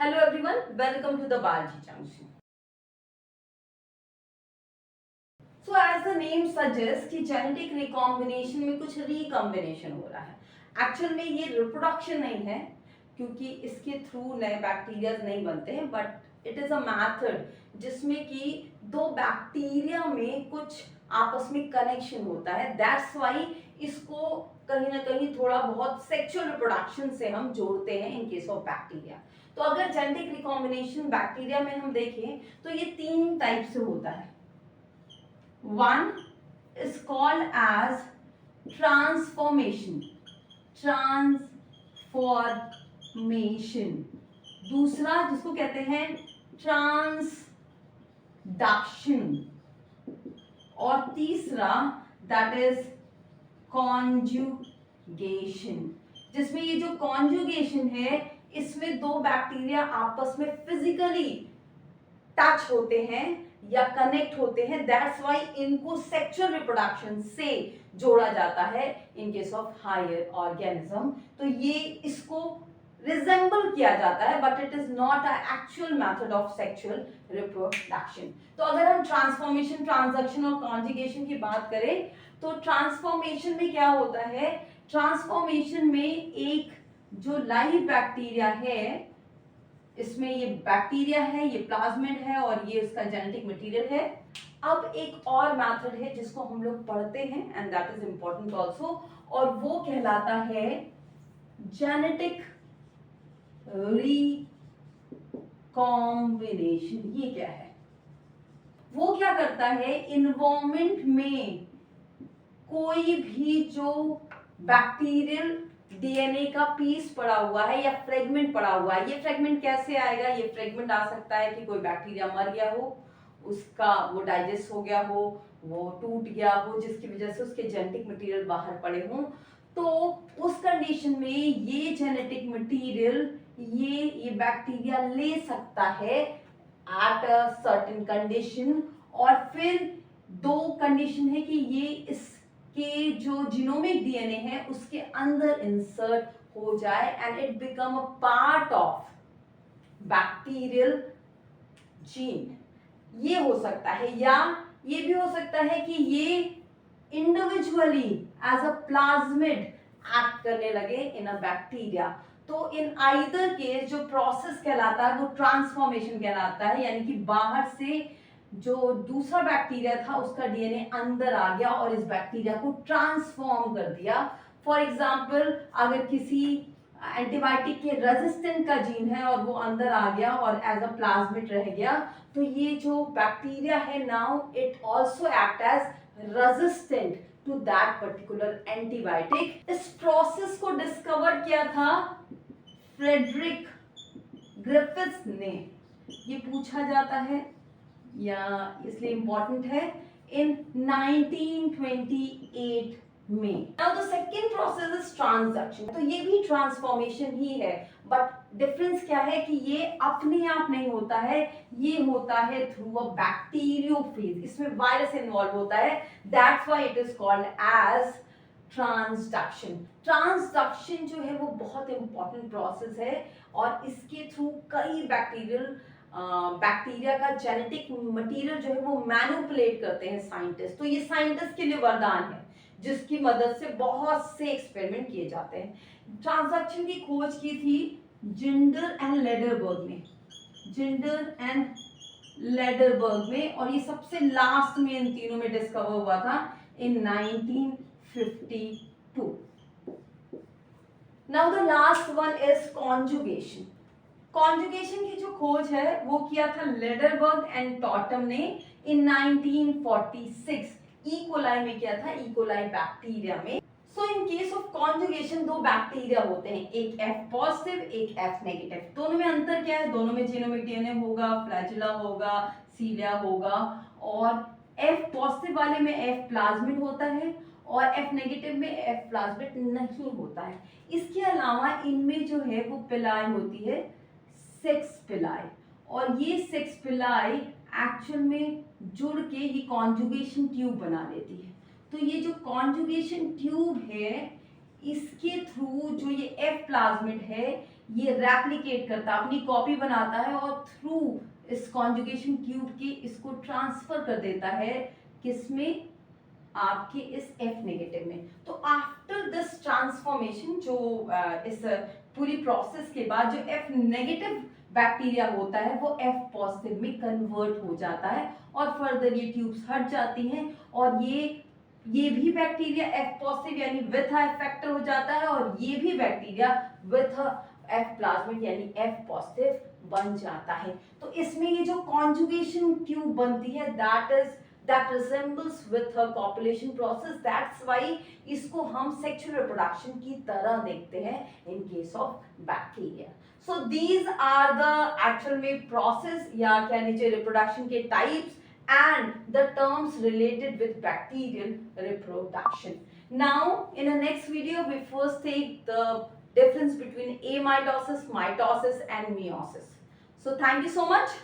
Hello everyone, welcome to the Biology Junction. So as the name suggests कि genetic recombination में कुछ recombination हो रहा है. एक्चुअल में ये रिप्रोडक्शन नहीं है क्योंकि इसके थ्रू नए बैक्टीरिया नहीं बनते हैं, but it is a method जिसमें कि दो बैक्टीरिया में कुछ आपस में कनेक्शन होता है. दैट्स वाई इसको कहीं ना कहीं थोड़ा बहुत सेक्सुअल रिप्रोडक्शन से हम जोड़ते हैं इन केस ऑफ बैक्टीरिया. तो अगर जेनेटिक रिकॉम्बिनेशन बैक्टीरिया में हम देखें तो ये तीन टाइप से होता है. One is called as transformation. दूसरा जिसको कहते हैं ट्रांसडक्शन. और तीसरा दैट इज कॉन्जुगेशन, जिसमें ये जो कॉन्जुगेशन है इसमें दो बैक्टीरिया आपस में फिजिकली टच होते हैं या कनेक्ट होते हैं. दैट्स वाई इनको सेक्सुअल रिप्रोडक्शन से जोड़ा जाता है in case of higher organism. तो ये इसको रिजेंबल किया जाता है but it is not a actual method of sexual reproduction. तो अगर हम ट्रांसफॉर्मेशन, ट्रांसडक्शन और कॉन्जुगेशन की बात करें तो ट्रांसफॉर्मेशन में क्या होता है, ट्रांसफॉर्मेशन में एक जो लाइव बैक्टीरिया है, इसमें ये बैक्टीरिया है, ये प्लाज्मिड है और ये इसका जेनेटिक मटेरियल है. अब एक और मेथड है जिसको हम लोग पढ़ते हैं and that is important also, और वो कहलाता है जेनेटिक रिकॉम्बिनेशन. ये क्या है, वो क्या करता है, इन्वायरमेंट में कोई भी जो बैक्टीरियल डीएनए का पीस पड़ा हुआ है या फ्रेगमेंट पड़ा हुआ है. ये फ्रेगमेंट कैसे आएगा, ये फ्रेगमेंट आ सकता है कि कोई बैक्टीरिया मर गया हो, उसका वो डाइजेस्ट हो गया हो, वो टूट गया हो जिसकी वजह से उसके जेनेटिक मटेरियल बाहर पड़े हों. तो उस कंडीशन में ये जेनेटिक मटेरियल ये बैक्टीरिया ले सकता है एट अ सर्टेन कंडीशन. और फिर दो कंडीशन है कि ये इसके जो जीनोमिक डीएनए है उसके अंदर इंसर्ट हो जाए and it become a part of bacterial gene. ये हो सकता है, या ये भी हो सकता है कि ये individually as a plasmid act करने लगे इन अ बैक्टीरिया. तो इन आइदर केस जो प्रोसेस कहलाता है वो ट्रांसफॉर्मेशन कहलाता है, यानी कि बाहर से जो दूसरा बैक्टीरिया था उसका डीएनए अंदर आ गया और इस बैक्टीरिया को ट्रांसफॉर्म कर दिया. फॉर एग्जाम्पल अगर किसी एंटीबायोटिक के रेजिस्टेंट का जीन है और वो अंदर आ गया और एज अ प्लाज्मिड रह गया, तो ये जो बैक्टीरिया है now it also act as resistant to that particular antibiotic. इस प्रोसेस को डिस्कवर किया था फ्रेडरिक ग्रिफिथ्स ने. ये पूछा जाता है या इसलिए इंपॉर्टेंट है, इन 1928 में. Now the second process is transduction. तो ये भी ट्रांसफॉर्मेशन ही है, बट डिफरेंस क्या है कि ये अपने आप नहीं होता है, ये होता है थ्रू अ बैक्टीरियोफेज. इसमें वायरस इन्वॉल्व होता है. That's why it is called as transduction. Transduction जो है वो बहुत इंपॉर्टेंट प्रोसेस है और इसके थ्रू कई बैक्टीरिया का जेनेटिक मटेरियल जो है वो मैनिपुलेट करते हैं साइंटिस्ट. तो ये साइंटिस्ट के लिए वरदान है जिसकी मदद से बहुत से एक्सपेरिमेंट किए जाते हैं. ट्रांसडक्शन की खोज की थी जिंडर एंड लेडरबर्ग ने, जिंडर एंड लेडरबर्ग में, और ये सबसे लास्ट में इन तीनों में डिस्कवर हुआ था इन 1952. Now the last one is conjugation. Conjugation की जो खोज है वो किया था लेडरबर्ग एंड टॉटम ने इन 1946. कोलाई में किया था, कोलाई बैक्टीरिया में. सो इन केस ऑफ कॉन्जुगेशन दो बैक्टीरिया होते हैं, एक F पॉजिटिव एक F नेगेटिव. दोनों में अंतर क्या है, दोनों में जीनोमिक डीएनए होगा, फ्लैजिला होगा, सीलिया होगा, और F पॉजिटिव वाले में F प्लाज्मिड होता है और F नेगेटिव में F प्लाज्मिड नहीं होता है. इसके अलावा इनमें जो है वो पिलाई होती है, सेक्स पिलाई, और ये सेक्स पिलाई एक्चुअल में जुड़ के ये कॉन्जुगेशन ट्यूब बना लेती है. तो ये जो कॉन्जुगेशन ट्यूब है इसके थ्रू जो ये F प्लाज्मिड है ये रेप्लिकेट करता है, अपनी कॉपी बनाता है और थ्रू इस कॉन्जुगेशन ट्यूब के इसको ट्रांसफर कर देता है किसमें, आपके इस F नेगेटिव में। तो आफ्टर दिस ट्रांसफॉर्मेशन, जो इस पूरी प्रोसेस के बाद जो F नेगेटिव बैक्टीरिया होता है वो F पॉजिटिव में कन्वर्ट हो जाता है और फर्दर ये ट्यूब्स हट जाती हैं और ये भी बैक्टीरिया F पॉजिटिव यानी विथ इफेक्टर हो जाता है और ये भी बैक्टीरिया विथ F प्लाज्मिड यानी F पॉजिटिव बन जाता है। तो इसमें ये जो कॉन्जुगेशन ट्यूब बनती है that resembles with her copulation process, that's why इसको हम sexual reproduction की तरह देखते हैं in case of bacteria. So these are the actual में process या कह लीजिए reproduction के types and the terms related with bacterial reproduction. Now in the next video we first take the difference between amitosis, mitosis and meiosis. So thank you so much.